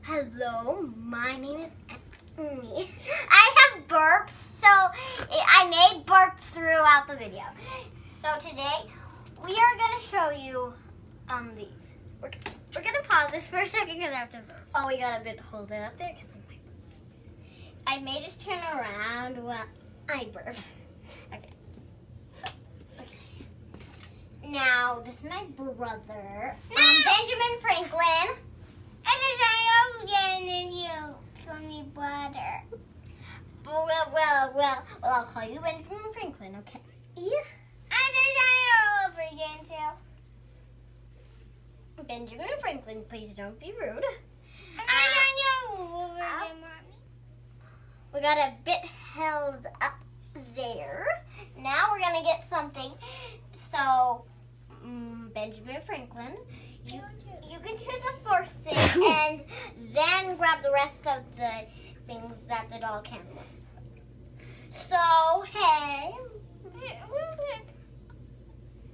Hello, my name is Emily. I have burps, so I may burp throughout the video. So today we are going to show you these. We're going to pause this for a second because I have to burp. Oh, we got a bit hold it up there because of my burps. I may just turn around while I burp. Okay. Now, this is my brother, Benjamin Franklin. Call me butter. Well, I'll call you Benjamin Franklin, okay? Yeah. All over again, too. Benjamin Franklin, please don't be rude. We got a bit held up there. Now we're gonna get something. So, Benjamin Franklin, you can choose the first thing and then grab the rest of the things that the doll can with. So, hey.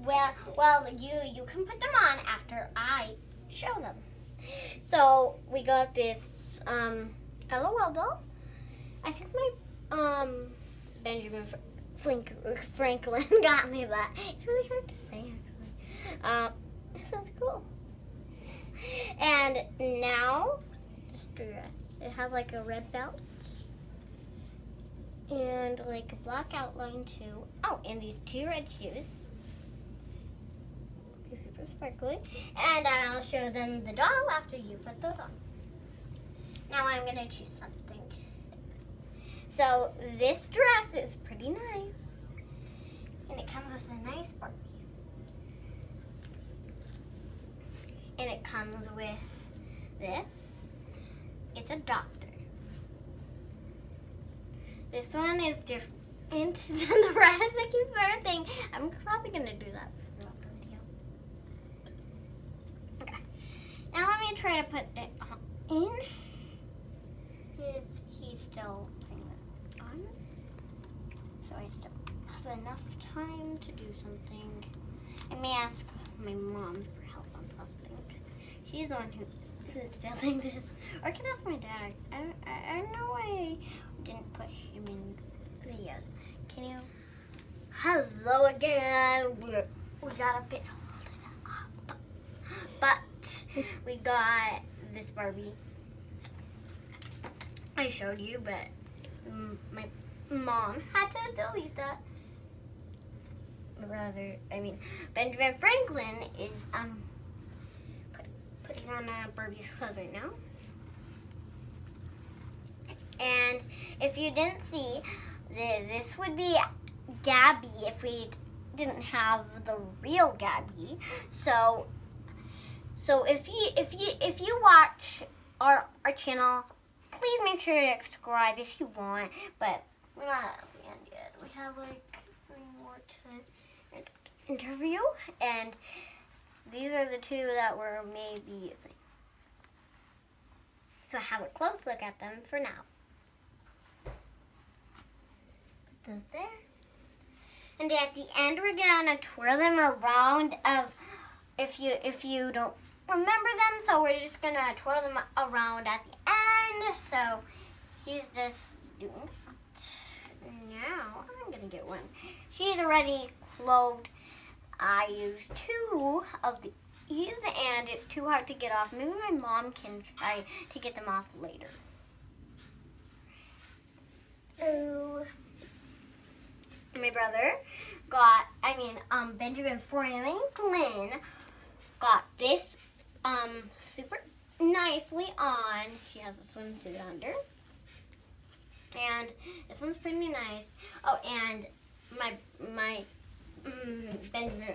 Well, you can put them on after I show them. So, we got this LOL doll. I think my Benjamin Franklin got me that. It's really hard to say, actually. This is cool. And now, this dress. It has like a red belt and like a black outline too. Oh, and these two red shoes. They're super sparkly. And I'll show them the doll after you put those on. Now I'm gonna choose something. So this dress is pretty nice, and it comes with a nice Barbie. And it comes with this. It's a doctor. This one is different than the rest. I keep burping. I'm probably gonna do that throughout the video. Okay. Now let me try to put it in. He's still putting it on. So I still have enough time to do something. I may ask my mom for help on something. She's the one who's filming this. Or I can ask my dad. I don't know why I didn't put him in videos. Can you? Hello again. We got a bit hold it up. But we got this Barbie. I showed you, but my mom had to delete that. Benjamin Franklin is putting on Barbie's clothes right now. And if you didn't see, this would be Gabby if we didn't have the real Gabby. So if you watch our channel, please make sure to subscribe if you want. But we're not at the end yet. We have like 3 more to interview, and these are the 2 that we're maybe using. So have a close look at them for now. Put those there. And at the end, we're gonna twirl them around. If you don't remember them, so we're just gonna twirl them around at the end. So he's just doing that. Now I'm gonna get one. She's already clothed. I used 2 of these, and it's too hard to get off. Maybe my mom can try to get them off later. Oh. My brother got, Benjamin Franklin got this super nicely on. She has a swimsuit under. And this one's pretty nice. Oh, and my Benjamin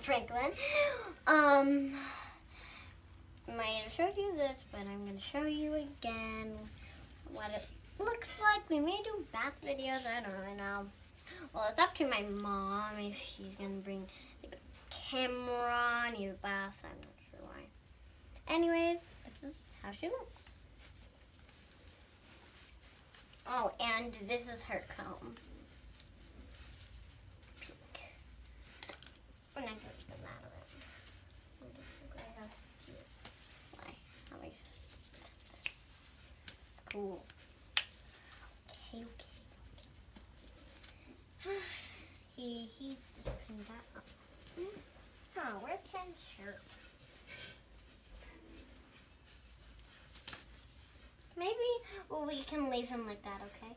Franklin. Might have showed you this, but I'm going to show you again what it looks like. We may do bath videos. I don't know. Well, it's up to my mom if she's going to bring the camera near the bath. I'm not sure why. Anyways, this is how she looks. Oh, and this is her comb. I'm not going to spin that around. cool. Okay. He's putting that up. Oh, where's Ken's shirt? Maybe we can leave him like that, okay?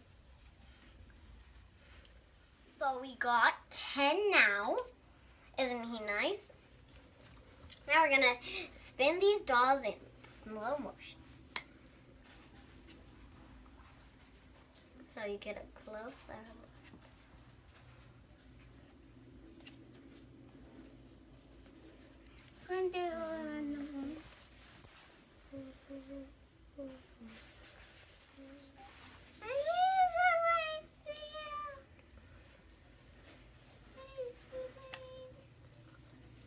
So we got Ken now. Isn't he nice? Now we're gonna spin these dolls in slow motion. So you get a closer look.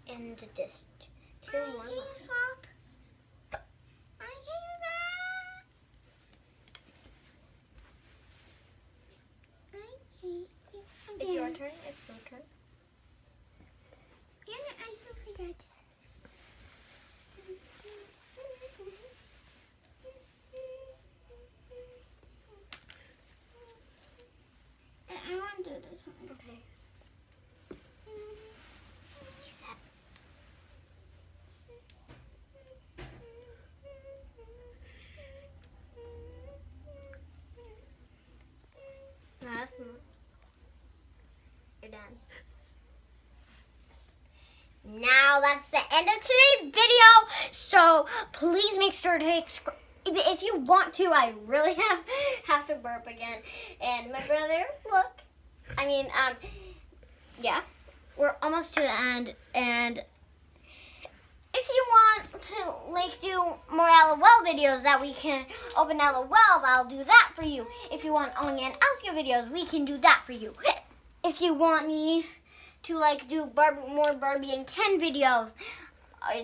And just two more. It's your turn. It's your turn. I want to do this one. Okay. You're done. Now that's the end of today's video. So please make sure to subscribe. If you want to, I really have to burp again. And my brother, look. I mean, yeah. We're almost to the end. And if you want to, like, do more LOL videos that we can open LOLs, I'll do that for you. If you want Only and Oscar videos, we can do that for you. If you want me to, like, do more Barbie and Ken videos,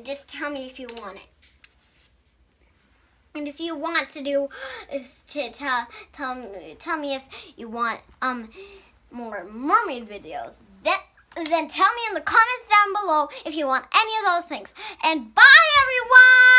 just tell me if you want it. And if you want to do, is to tell me if you want more mermaid videos. Then tell me in the comments down below if you want any of those things. And bye, everyone!